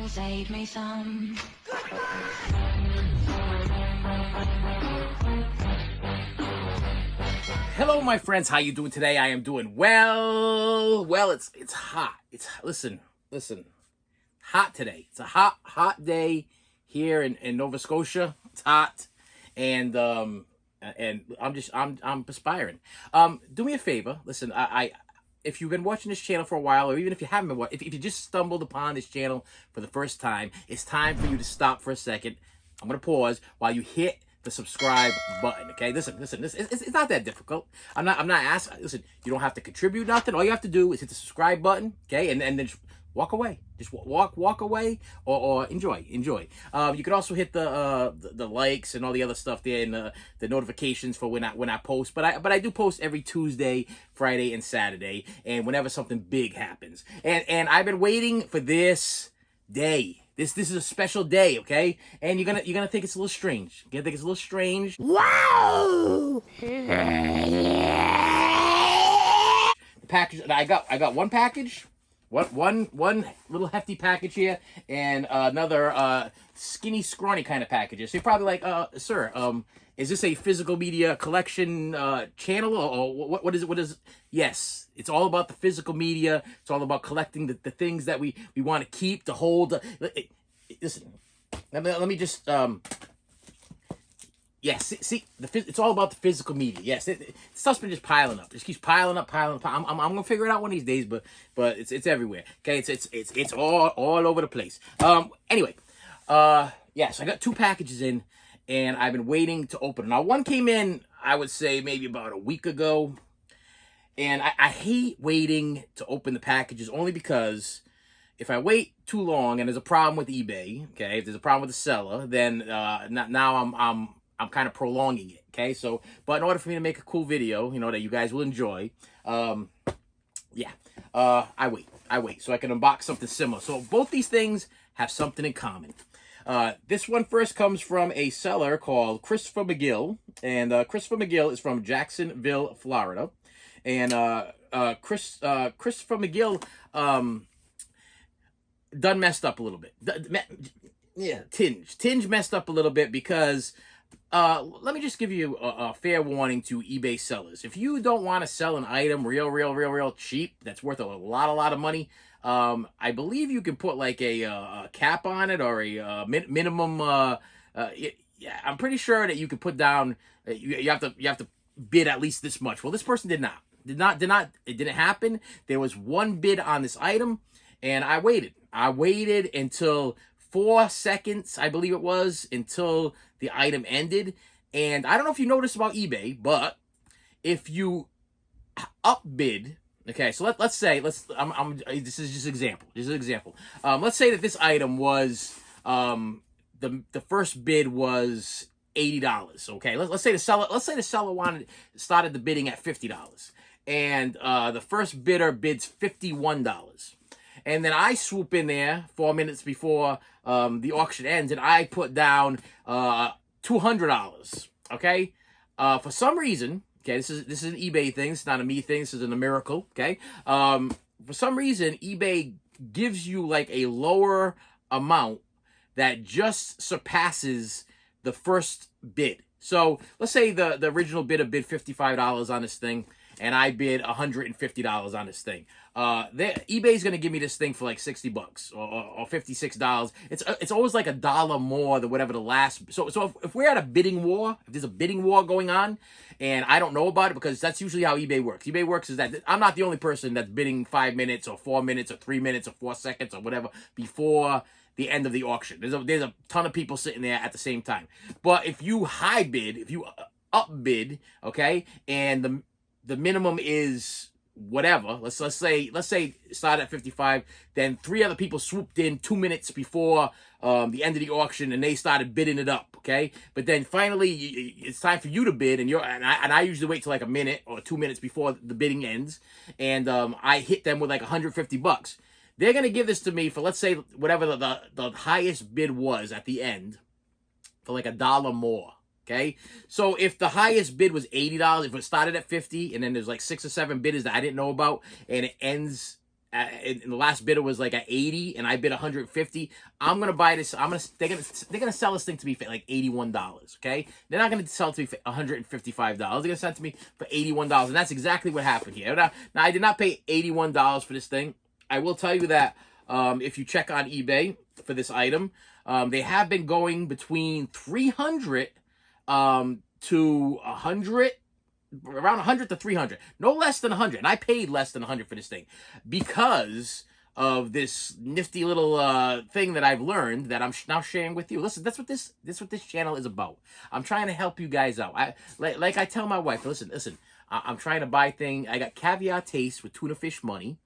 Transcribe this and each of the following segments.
save me some. Hello, my friends. How you doing today? I am doing well. Well, it's hot. Listen, hot today. It's a hot day here in Nova Scotia. It's hot, and I'm perspiring. Do me a favor. Listen, I if you've been watching this channel for a while, or even if you haven't been watching, if you just stumbled upon this channel for the first time, it's time for you to stop for a second. I'm gonna pause while you hit the subscribe button. Okay, listen. It's not that difficult. I'm not asking. Listen, you don't have to contribute nothing. All you have to do is hit the subscribe button. Okay, and then just walk away. Just walk away, or enjoy. You can also hit the likes and all the other stuff there, and the notifications for when I post. But I do post every Tuesday, Friday, and Saturday, and whenever something big happens. And I've been waiting for this day. This is a special day, okay? And you're gonna think it's a little strange. You're gonna think it's a little strange. Wow! The package. I got one package. One little hefty package here, and another skinny, scrawny kind of packages. So you're probably like, sir, is this a physical media collection channel, or what is it? What is? Yes, it's all about the physical media. It's all about collecting the things that we want to keep, to hold. Listen, let me just yes, see, it's all about the physical media. Yes, stuff's been just piling up. It just keeps piling up. I'm gonna figure it out one of these days, but it's everywhere. Okay, it's all over the place. Anyway, yeah. So I got two packages in, and I've been waiting to open them. Now, one came in, I would say maybe about a week ago, and I hate waiting to open the packages only because if I wait too long and there's a problem with eBay, okay, if there's a problem with the seller, then now I'm kind of prolonging it, okay? So, but in order for me to make a cool video, you know, that you guys will enjoy, yeah, I wait so I can unbox something similar. So both these things have something in common. This one first comes from a seller called Christopher McGill, and Christopher McGill is from Jacksonville, Florida, and Christopher McGill done messed up a little bit. Yeah, Tinge messed up a little bit because let me just give you a fair warning to eBay sellers. If you don't want to sell an item real cheap that's worth a lot of money, I believe you can put like a cap on it, or a minimum. Yeah, I'm pretty sure that you can put down. You have to bid at least this much. Well, this person did not. It didn't happen. There was one bid on this item, and I waited. I waited until 4 seconds, I believe it was, until the item ended. And I don't know if you noticed about eBay, but if you upbid, okay, so let's say this is just example. This is an example. Let's say that this item was the first bid was $80. Okay, let's say the seller started the bidding at $50, and the first bidder bids $51. And then I swoop in there 4 minutes before the auction ends, and I put down $200. Okay, for some reason, okay, this is an eBay thing. It's not a me thing. This is a miracle. Okay, for some reason, eBay gives you like a lower amount that just surpasses the first bid. So let's say the original bidder bid $55 on this thing, and I bid $150 on this thing. eBay's gonna give me this thing for like $60 or $56. It's always like $1 more than whatever the last. So if we're at a bidding war, if there's a bidding war going on, and I don't know about it, because that's usually how eBay works. eBay works is that I'm not the only person that's bidding 5 minutes or 4 minutes or 3 minutes or 4 seconds or whatever before the end of the auction. There's a ton of people sitting there at the same time. But if you high bid, if you upbid, okay, and the minimum is whatever. Let's say start at 55. Then 3 other people swooped in 2 minutes before the end of the auction, and they started bidding it up. Okay, but then finally it's time for you to bid, and I usually wait till like a minute or 2 minutes before the bidding ends, and I hit them with like $150. They're gonna give this to me for, let's say, whatever the highest bid was at the end, for like $1 more. Okay, so if the highest bid was $80, if it started at $50, and then there's like 6 or 7 bidders that I didn't know about, and it ends and the last bidder was like at 80, and I bid 150. I'm gonna buy this. They're gonna sell this thing to me for like $81. Okay, they're not gonna sell it to me for $155. They're gonna sell it to me for $81, and that's exactly what happened here. Now I did not pay $81 for this thing. I will tell you that if you check on eBay for this item, they have been going between 300 to 100, around 100 to 300, no less than 100. And I paid less than 100 for this thing because of this nifty little thing that I've learned that I'm now sharing with you. Listen, that's what this channel is about. I'm trying to help you guys out. Like I tell my wife, listen. I'm trying to buy things. I got caviar taste with tuna fish money,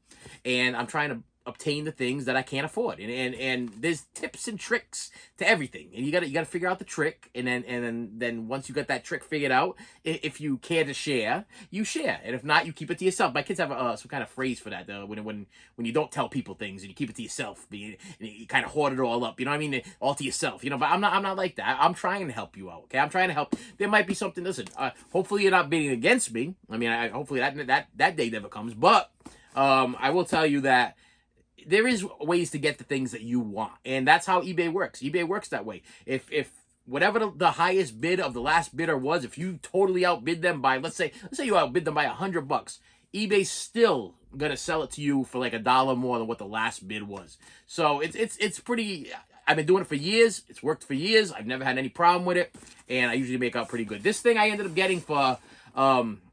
and I'm trying to obtain the things that I can't afford. And there's tips and tricks to everything. And you gotta figure out the trick. And then once you got that trick figured out, if you care to share, you share. And if not, you keep it to yourself. My kids have some kind of phrase for that. When you don't tell people things and you keep it to yourself, you kind of hoard it all up. You know what I mean? All to yourself. You know. But I'm not like that. I'm trying to help you out. Okay. I'm trying to help. There might be something. Listen. Hopefully you're not bidding against me. I mean, hopefully that day never comes. But I will tell you that there is ways to get the things that you want, and that's how eBay works. eBay works that way. If whatever the highest bid of the last bidder was, if you totally outbid them by, let's say you outbid them by $100, eBay's still gonna sell it to you for like $1 more than what the last bid was. So it's pretty. I've been doing it for years. It's worked for years. I've never had any problem with it, and I usually make out pretty good. This thing I ended up getting for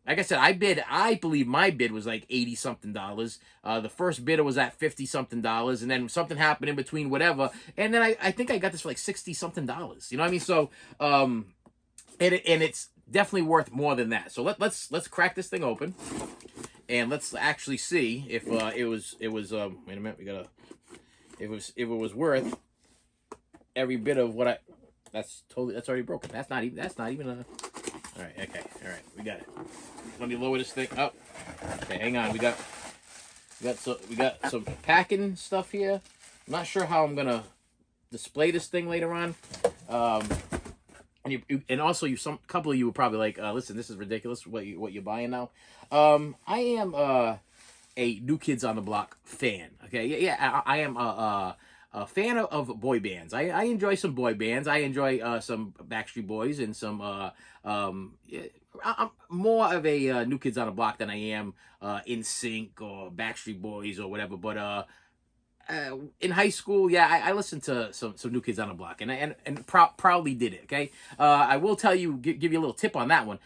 like I said, I believe my bid was like $80 something. The first bidder was at $50 something, and then something happened in between, whatever. And then I think I got this for like $60 something. You know what I mean? So, and it's definitely worth more than that. So let's crack this thing open, and let's actually see if it was wait a minute, if it was worth every bit of what that's already broken. That's not even a. All right, okay, all right, we got it. Let me lower this thing up. Okay, hang on. We got some packing stuff here. I'm not sure how I'm gonna display this thing later on. And also some couple of you were probably like, listen, this is ridiculous. What you're buying now? I am a New Kids on the Block fan. Okay, yeah, I am a fan of boy bands. I enjoy some boy bands. I enjoy some Backstreet Boys and some I'm more of a New Kids on the Block than I am NSYNC or Backstreet Boys or whatever. But in high school, yeah, I listened to some New Kids on the Block, and proudly did it. Okay, I will tell you, give you a little tip on that one.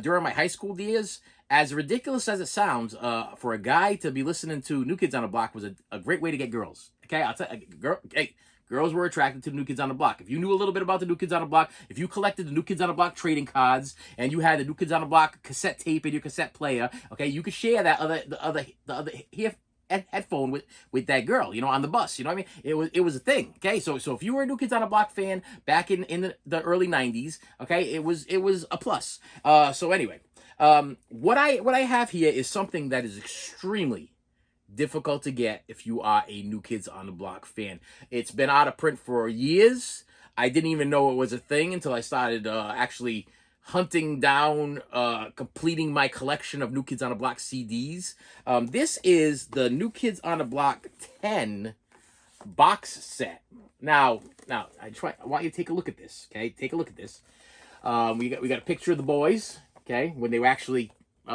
During my high school years, as ridiculous as it sounds, for a guy to be listening to New Kids on the Block was a great way to get girls. Okay, I'll tell you, girls were attracted to the New Kids on the Block. If you knew a little bit about the New Kids on the Block, if you collected the New Kids on the Block trading cards, and you had the New Kids on the Block cassette tape in your cassette player, okay, you could share that the other headphone with that girl, you know, on the bus. You know what I mean? It was a thing. Okay, so if you were a New Kids on the Block fan back in the early '90s, okay, it was a plus. So anyway, what I have here is something that is extremely difficult to get if you are a New Kids on the Block fan. It's been out of print for years. I didn't even know it was a thing until I started actually hunting down, completing my collection of New Kids on the Block CDs. This is the New Kids on the Block 10 box set. Now, I want you to take a look at this. Okay, take a look at this. We got a picture of the boys. Okay, when they were actually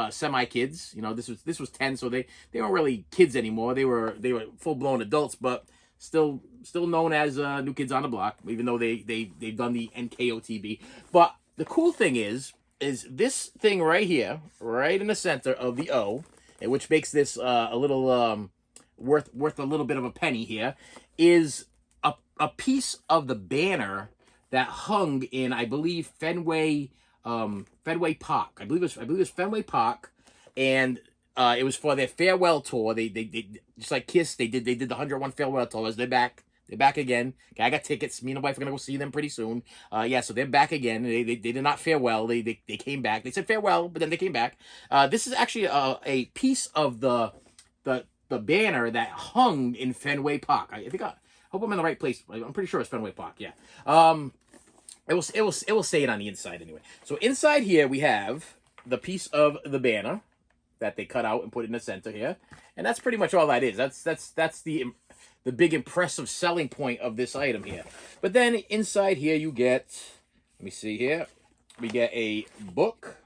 semi kids. You know, this was 10, so they weren't really kids anymore. They were full blown adults, but still known as New Kids on the Block, even though they've done the NKOTB. But the cool thing is this thing right here, right in the center of the O, and which makes this a little worth a little bit of a penny here, is a piece of the banner that hung in, I believe, Fenway Park. I believe it was Fenway Park, and it was for their farewell tour. They just like Kiss, they did the 101 farewell tours. They're back again. Okay, I got tickets. Me and the wife are gonna go see them pretty soon. Yeah, so they're back again. They did not farewell. They came back. They said farewell, but then they came back. This is actually a piece of the banner that hung in Fenway Park. I hope I'm in the right place. I'm pretty sure it's Fenway Park. Yeah. It will say it on the inside anyway. So inside here we have the piece of the banner that they cut out and put in the center here, and that's pretty much all that is. That's the big impressive selling point of this item here. But then inside here you get, let me see here, we get a book.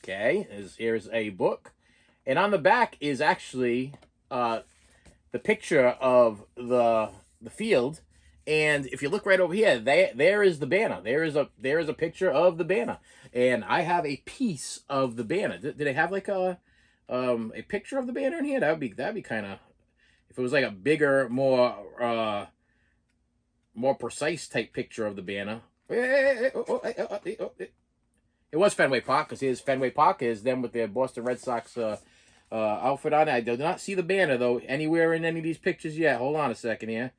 Okay, here's a book, and on the back is actually the picture of the field. And if you look right over here, there is the banner. There is a picture of the banner, and I have a piece of the banner. Did they have like a picture of the banner in here? That'd be kind of, if it was like a bigger, more precise type picture of the banner. It was Fenway Park, because here's Fenway Park is them with their Boston Red Sox outfit on it. I do not see the banner though anywhere in any of these pictures yet. Hold on a second here.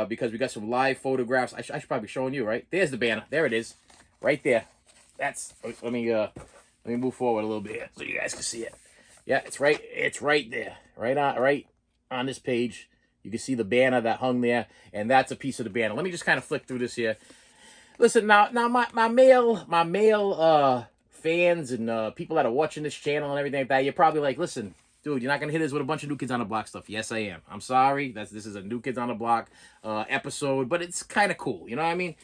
Because we got some live photographs. I should probably be showing you, right? There's the banner. There it is. Right there. Let me move forward a little bit here so you guys can see it. Yeah, it's right there. Right on this page. You can see the banner that hung there, and that's a piece of the banner. Let me just kind of flick through this here. Listen, now my male fans and people that are watching this channel and everything like that, you're probably like, listen, dude, you're not going to hit us with a bunch of New Kids on the Block stuff. Yes, I am. I'm sorry. This is a New Kids on the Block episode, but it's kind of cool. You know what I mean?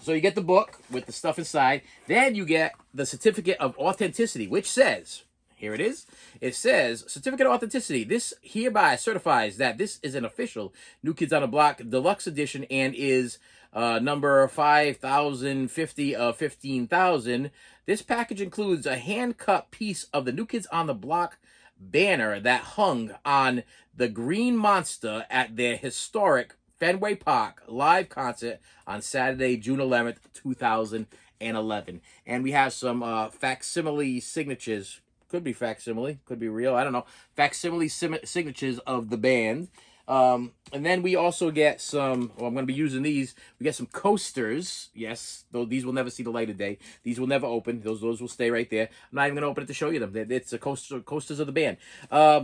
So you get the book with the stuff inside. Then you get the Certificate of Authenticity, which says, here it is. It says, Certificate of Authenticity. This hereby certifies that this is an official New Kids on the Block Deluxe Edition and is number 5050 of 15,000. This package includes a hand-cut piece of the New Kids on the Block banner that hung on the Green Monster at their historic Fenway Park live concert on Saturday, June 11th, 2011. And we have some facsimile signatures. Could be facsimile, could be real, I don't know. Facsimile signatures of the band. And then we also get some, well, I'm going to be using these. We get some coasters. Yes, though these will never see the light of day. These will never open. Those will stay right there. I'm not even going to open it to show you them. It's the coasters of the band.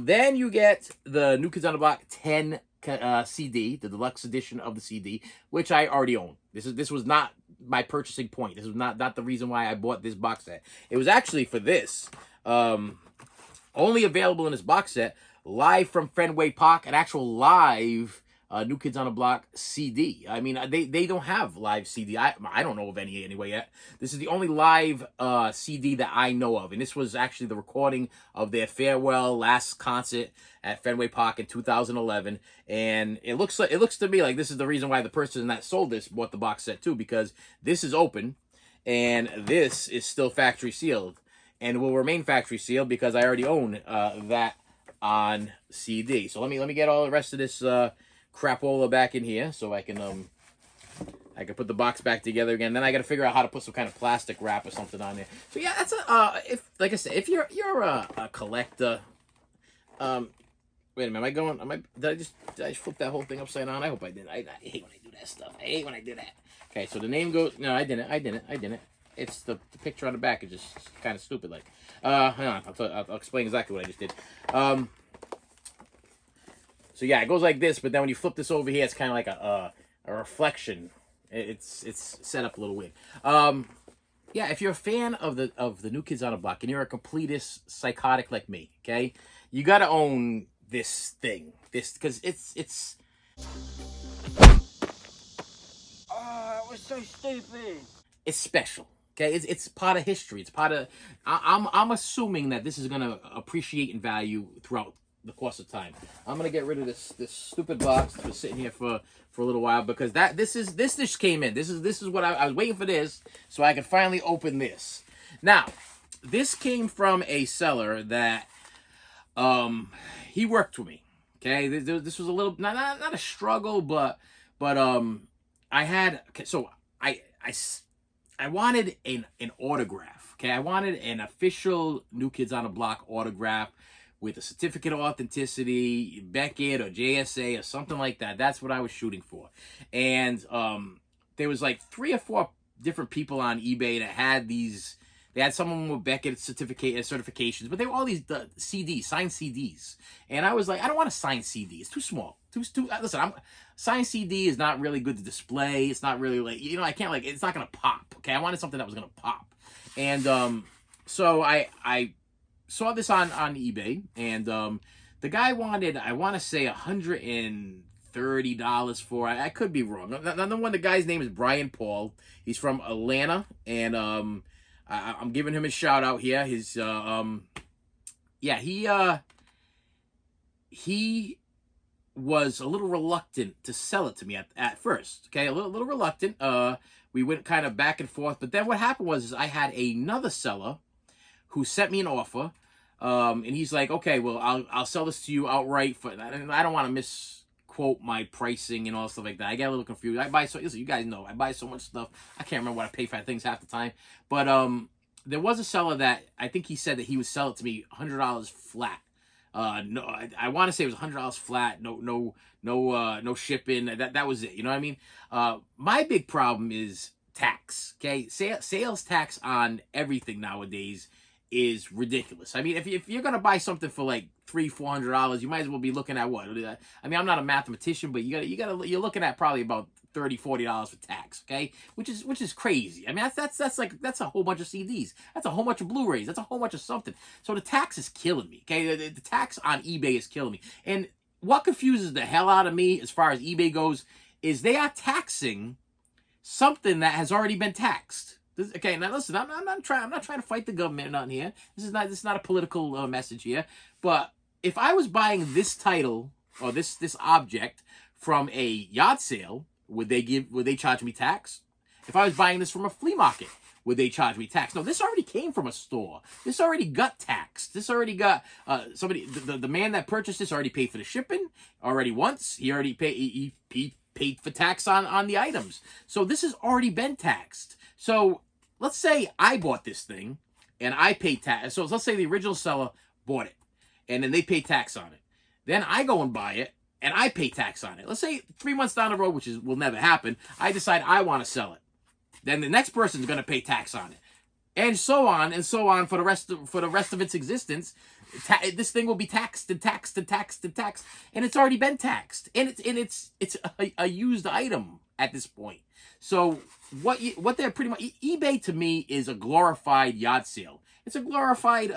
Then you get the New Kids on the Block 10 CD, the deluxe edition of the CD, which I already own. This was not my purchasing point. This was not the reason why I bought this box set. It was actually for this. Only available in this box set. Live from Fenway Park, an actual live New Kids on the Block CD. I mean, they don't have live CD. I don't know of any anyway yet. This is the only live CD that I know of, and this was actually the recording of their farewell last concert at Fenway Park in 2011. And it looks to me like this is the reason why the person that sold this bought the box set too, because this is open, and this is still factory sealed, and will remain factory sealed because I already own that on CD. So let me get all the rest of this crapola back in here so I can put the box back together again. Then I got to figure out how to put some kind of plastic wrap or something on there. So yeah, that's if, like I said, if you're a collector, wait a minute, did I just flip that whole thing upside down? I hope I didn't. I hate when I do that stuff. I hate when I do that. Okay, so the name goes, no, I didn't. It's the picture on the back is just kind of stupid. Like, hang on, I'll explain exactly what I just did. So yeah, it goes like this, but then when you flip this over here, it's kind of like a reflection. It's set up a little weird. Yeah, if you're a fan of the New Kids on the Block and you're a completist psychotic like me, okay, you gotta own this thing. This, because it's. Oh, that was so stupid. It's special. Okay, it's part of history. It's part of. I'm assuming that this is gonna appreciate in value throughout the course of time. I'm gonna get rid of this stupid box that was sitting here for a little while, because this just came in. This is what I was waiting for, this so I could finally open this. Now, this came from a seller that he worked with me. Okay, this was a little not a struggle, but I had, okay, so I wanted an autograph. Okay, I wanted an official New Kids on the Block autograph with a certificate of authenticity, Beckett or JSA or something like that. That's what I was shooting for. And there was like 3 or 4 different people on eBay that had these. They had some of them with Beckett certifications, but they were all these CDs, signed CDs. And I was like, I don't want a signed CD. It's too small. Listen, signed CD is not really good to display. It's not really like, I can't, like, it's not going to pop. Okay, I wanted something that was going to pop. And so I saw this on eBay, and the guy wanted, I want to say, $130 for it. I could be wrong. Another one, the guy's name is Brian Paul. He's from Atlanta, and I'm giving him a shout out here. His yeah, he was a little reluctant to sell it to me at first. Okay, a little reluctant. We went kind of back and forth, but then what happened was is I had another seller who sent me an offer, and he's like, okay, well, I'll sell this to you outright for. And I don't want to misquote my pricing and all stuff like that. I get a little confused. I buy listen, you guys know I buy so much stuff. I can't remember what I pay for things half the time. But there was a seller that I think he said that he would sell it to me $100 flat. No, I want to say it was $100 flat. No shipping. That was it. You know what I mean? My big problem is tax. Okay, sales tax on everything nowadays is ridiculous. I mean, if you're gonna buy something for like $300-400, you might as well be looking at what? I mean, I'm not a mathematician, but you're looking at probably about $30-40 for tax, okay? Which is crazy. I mean, that's a whole bunch of CDs. That's a whole bunch of Blu-rays. That's a whole bunch of something. So the tax is killing me, okay? The tax on eBay is killing me. And what confuses the hell out of me as far as eBay goes is they are taxing something that has already been taxed. Okay, now listen, I'm not trying to fight the government or nothing here. This is not a political message here. But if I was buying this title or this object from a yard sale, would they charge me tax? If I was buying this from a flea market, would they charge me tax? No, this already came from a store. This already got taxed. This already got somebody. The man that purchased this already paid for the shipping already once. He already paid. He paid for tax on the items. So this has already been taxed. So let's say I bought this thing and I paid tax. So let's say the original seller bought it and then they pay tax on it. Then I go and buy it and I pay tax on it. Let's say 3 months down the road, which will never happen, I decide I want to sell it. Then the next person's going to pay tax on it. And so on for the rest of its existence. This thing will be taxed and taxed and taxed and taxed, and it's already been taxed, and it's a used item at this point. So what they're pretty much, eBay to me is a glorified yard sale. It's a glorified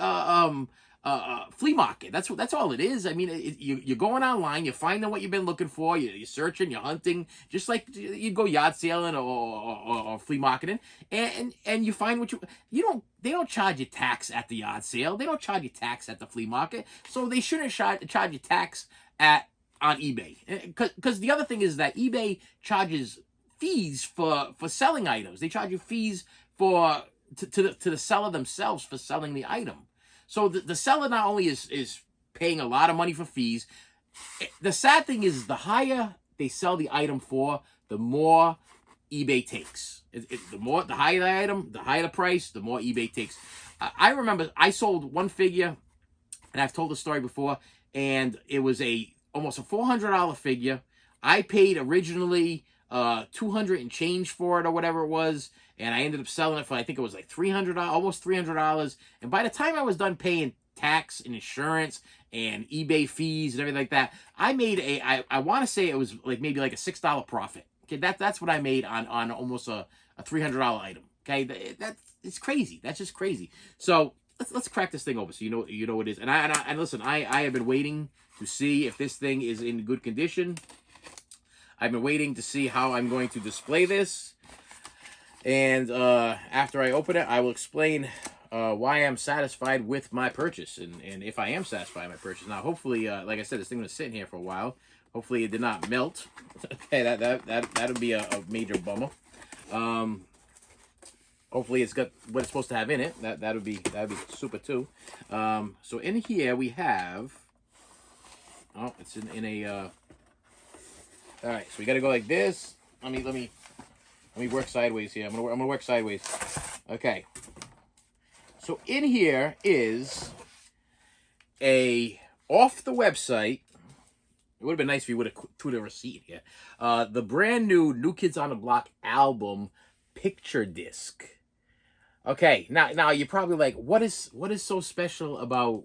flea market. That's all it is. I mean, you're going online, you're finding what you've been looking for, you're searching, you're hunting, just like you go yard sailing or flea marketing, and you find what they don't charge you tax at the yard sale. They don't charge you tax at the flea market, so they shouldn't charge you tax on eBay. Because the other thing is that eBay charges fees for selling items. They charge you fees to the seller themselves for selling the item. So the seller not only is paying a lot of money for fees, the sad thing is the higher they sell the item for, the more eBay takes. The higher the item, the higher the price, the more eBay takes. I remember I sold one figure, and I've told the story before, and it was almost a $400 figure. I paid originally $200 and change for it or whatever it was, and I ended up selling it for, I think it was like $300, almost $300. And by the time I was done paying tax and insurance and eBay fees and everything like that, I made I want to say it was like maybe like a $6 profit. Okay, that's what I made on almost a $300 item. Okay, it's crazy. That's just crazy. So let's crack this thing open so you know what it is. And listen, I have been waiting to see if this thing is in good condition. I've been waiting to see how I'm going to display this. And after I open it, I will explain why I'm satisfied with my purchase and if I am satisfied with my purchase. Now, hopefully, like I said, this thing was sitting here for a while. Hopefully, it did not melt. Okay, that would be a major bummer. Hopefully, it's got what it's supposed to have in it. That would be super too. So in here we have. Oh, it's in a. All right, so we got to go like this. Let me work sideways here. I'm gonna work sideways. Okay. So in here is off the website. It would have been nice if you would have put a receipt here. The brand New Kids on the Block album picture disc. Okay, now you're probably like, what is so special about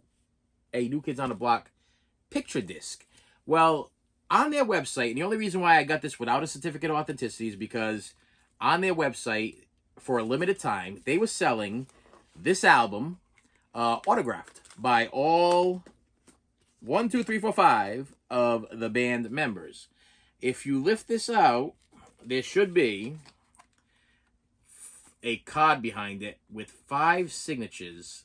a New Kids on the Block picture disc? Well, on their website, and the only reason why I got this without a certificate of authenticity is because on their website, for a limited time, they were selling this album autographed by all 1, 2, 3, 4, 5 of the band members. If you lift this out, there should be a card behind it with 5 signatures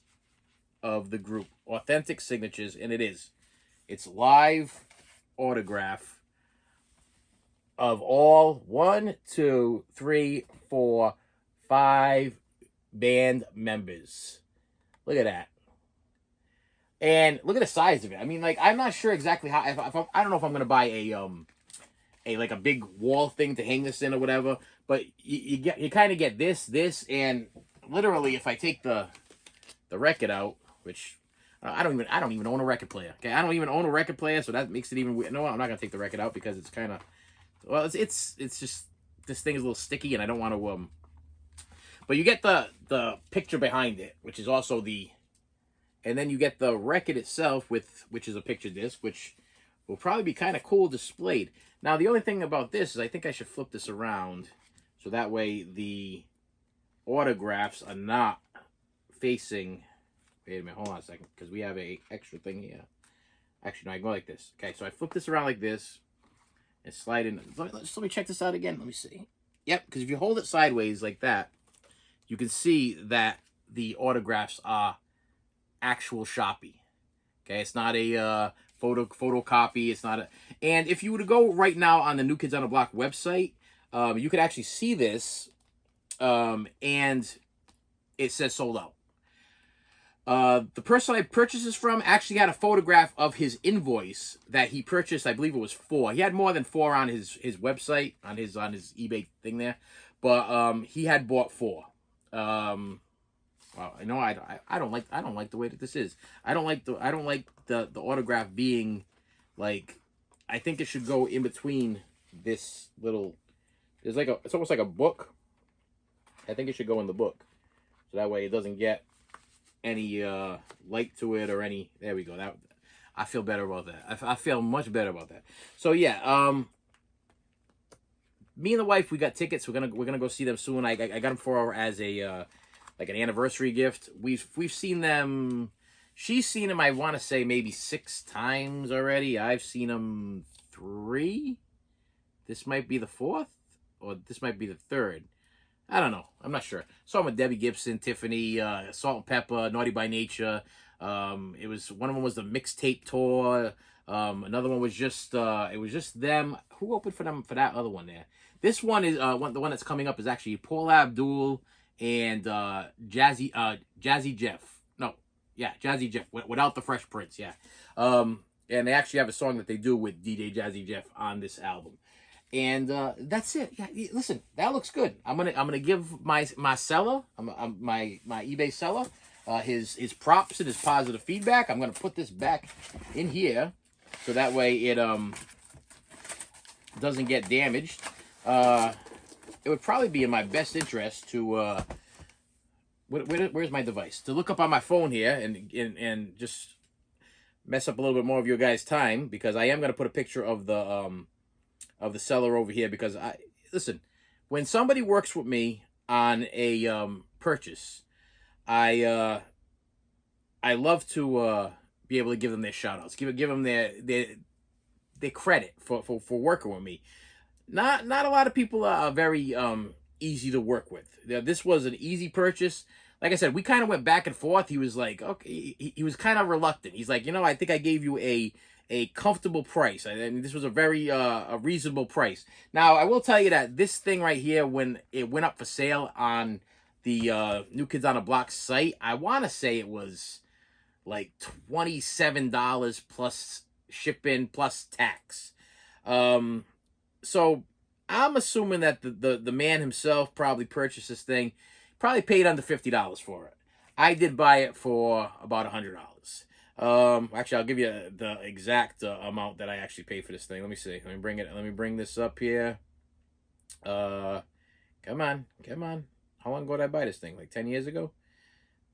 of the group, authentic signatures, and it's live autograph of all 1, 2, 3, 4, 5 band members. Look at that. And look at the size of it. I mean, like, I'm not sure exactly how. I don't know if I'm gonna buy a like a big wall thing to hang this in or whatever. But you kind of get this, and literally, if I take the record out, which I don't even own a record player. Okay, I don't even own a record player, so that makes it even weird. No, I'm not gonna take the record out because it's kind of, well, it's just, this thing is a little sticky, and I don't want to But you get the picture behind it, which is also and then you get the record itself which is a picture disc, which will probably be kind of cool displayed. Now, the only thing about this is I think I should flip this around so that way the autographs are not facing. Wait a minute, hold on a second, because we have a extra thing here. Actually, no, I go like this. Okay, so I flip this around like this and slide in. Let me check this out again. Let me see. Yep, because if you hold it sideways like that, you can see that the autographs are actual Sharpie. Okay, it's not a photocopy. It's not a. And if you were to go right now on the New Kids on the Block website, you could actually see this, and it says sold out. The person I purchased this from actually had a photograph of his invoice that he purchased. I believe it was 4. He had more than 4 on his website, on his eBay thing there, but he had bought 4. Well, I know I don't like the way that this is. I don't like the autograph being like. I think it should go in between this little. There's like it's almost like a book. I think it should go in the book, so that way it doesn't get any light to it or any. There we go. That I feel better about that. I feel much better about that. So yeah, me and the wife, we got tickets. We're gonna go see them soon. I got them for her as a like an anniversary gift. We've seen them. She's seen them, I want to say, maybe 6 times already. I've seen them 3. This might be the 4th, or this might be the 3rd. I don't know. I'm not sure. Saw them with Debbie Gibson, Tiffany, Salt and Pepper, Naughty by Nature. It was one of them was the mixtape tour. Another one was just it was just them. Who opened for them for that other one there? This one is the one that's coming up is actually Paul Abdul and Jazzy Jeff. No, yeah, Jazzy Jeff without the Fresh Prince. Yeah, and they actually have a song that they do with DJ Jazzy Jeff on this album. And that's it. Yeah, listen, that looks good. I'm gonna give my seller, my eBay seller, his props and his positive feedback. I'm gonna put this back in here so that way it doesn't get damaged. It would probably be in my best interest to where's my device, to look up on my phone here and just mess up a little bit more of your guys' time, because I am gonna put a picture of the seller over here, because listen, when somebody works with me on a purchase, I love to be able to give them their shout outs, give them their credit for working with me. Not a lot of people are very easy to work with. This was an easy purchase. Like I said, we kind of went back and forth. He was like, okay, he was kind of reluctant. He's like, I think I gave you a comfortable price. And this was a very a reasonable price. Now, I will tell you that this thing right here, when it went up for sale on the New Kids on the Block site, I want to say it was like $27 plus shipping plus tax. So I'm assuming that the man himself probably purchased this thing, probably paid under $50 for it. I did buy it for about $100. Actually, I'll give you the exact amount that I actually paid for this thing. Let me see. Let me bring this up here. Come on. How long ago did I buy this thing? Like 10 years ago?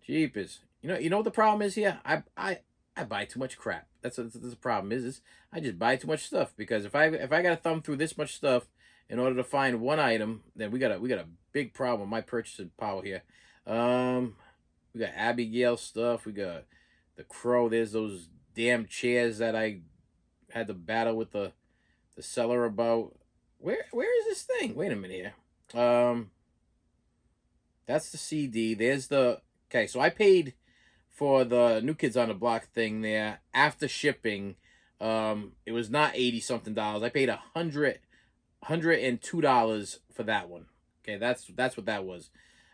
Jeepers. You know what the problem is here? I buy too much crap. That's the problem is I just buy too much stuff, because if I got to thumb through this much stuff in order to find one item, then we got a big problem with my purchasing power here. We got Abigail stuff. We got the Crow. There's those damn chairs that I had to battle with the seller about. Where is this thing? Wait a minute here. That's the CD. There's the okay. So I paid for the New Kids on the Block thing there after shipping. It was not 80 something dollars. I paid $102 for that one. Okay, that's what that was.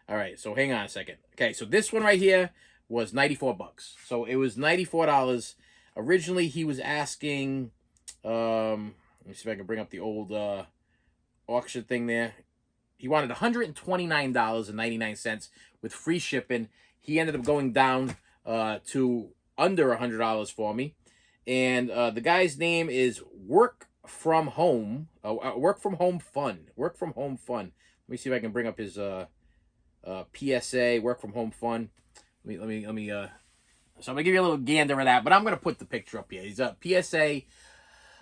All right, so hang on a second. Okay, so this one right here was $94. So it was $94. Originally, he was asking. Let me see if I can bring up the old auction thing there. He wanted $129.99 with free shipping. He ended up going down to under $100 for me. And the guy's name is Work From Home. Work From Home Fun. Work From Home Fun. Let me see if I can bring up his PSA. Work From Home Fun. Let me. So I'm gonna give you a little gander of that, but I'm gonna put the picture up here. He's a PSA.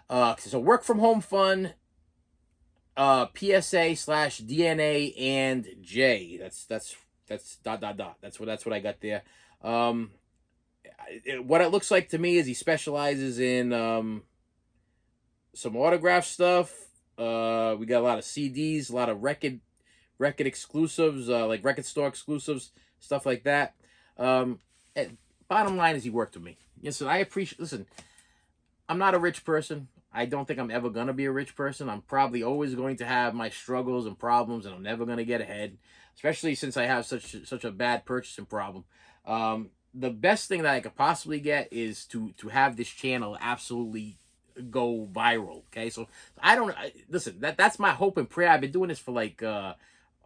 So Work From Home Fun. PSA/DNA and J. That's ... That's what I got there. What it looks like to me is he specializes in some autograph stuff. We got a lot of CDs, a lot of record exclusives, like record store exclusives, stuff like that. Bottom line is he worked with me. Yes, I appreciate. Listen, I'm not a rich person. I don't think I'm ever going to be a rich person. I'm probably always going to have my struggles and problems, and I'm never going to get ahead, especially since I have such a bad purchasing problem. The best thing that I could possibly get is to have this channel absolutely go viral. Okay, so listen, that's my hope and prayer. I've been doing this for like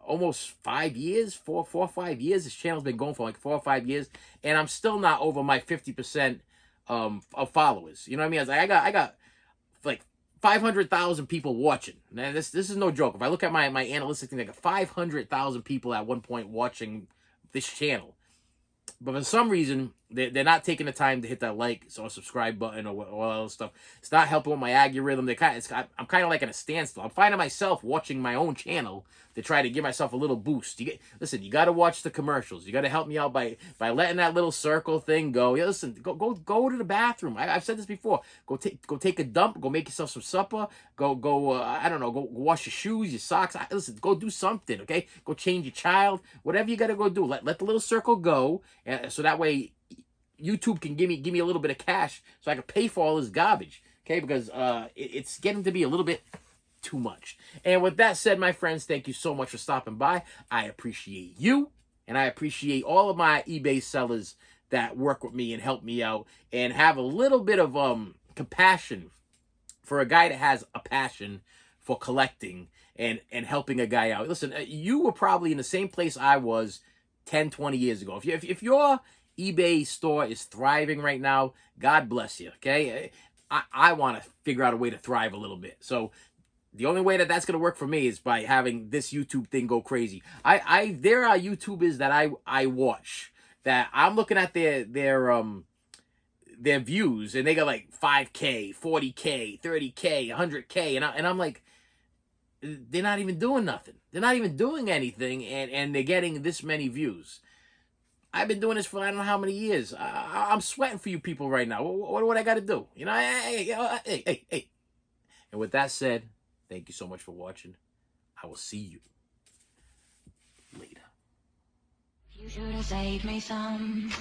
almost 5 years, 4 or 5 years. This channel's been going for like 4 or 5 years, and I'm still not over my 50% of followers. You know what I mean? I got like 500,000 people watching. Now this is no joke. If I look at my analytics thing, like 500,000 people at one point watching this channel. But for some reason, they're not taking the time to hit that like or subscribe button or all that other stuff. It's not helping with my algorithm. I'm kind of like in a standstill. I'm finding myself watching my own channel to try to give myself a little boost. Listen, you got to watch the commercials. You got to help me out by letting that little circle thing go. Yeah, listen, go to the bathroom. I've said this before. Go take a dump. Go make yourself some supper. Go I don't know. Go wash your shoes, your socks. Listen, go do something. Okay, go change your child. Whatever you got to go do. Let the little circle go, so that way YouTube can give me a little bit of cash so I can pay for all this garbage. Okay, because it's getting to be a little bit too much. And with that said, my friends, thank you so much for stopping by. I appreciate you, and I appreciate all of my eBay sellers that work with me and help me out and have a little bit of compassion for a guy that has a passion for collecting and helping a guy out. Listen, you were probably in the same place I was 10, 20 years ago. If your eBay store is thriving right now, God bless you, okay? I want to figure out a way to thrive a little bit. So the only way that's going to work for me is by having this YouTube thing go crazy. There are YouTubers that I watch that I'm looking at their views, and they got like 5K, 40K, 30K, 100K, and I'm like, they're not even doing nothing. They're not even doing anything, and they're getting this many views. I've been doing this for I don't know how many years. I'm sweating for you people right now. What I got to do? You know, hey. And with that said, thank you so much for watching. I will see you later. You should have saved me some.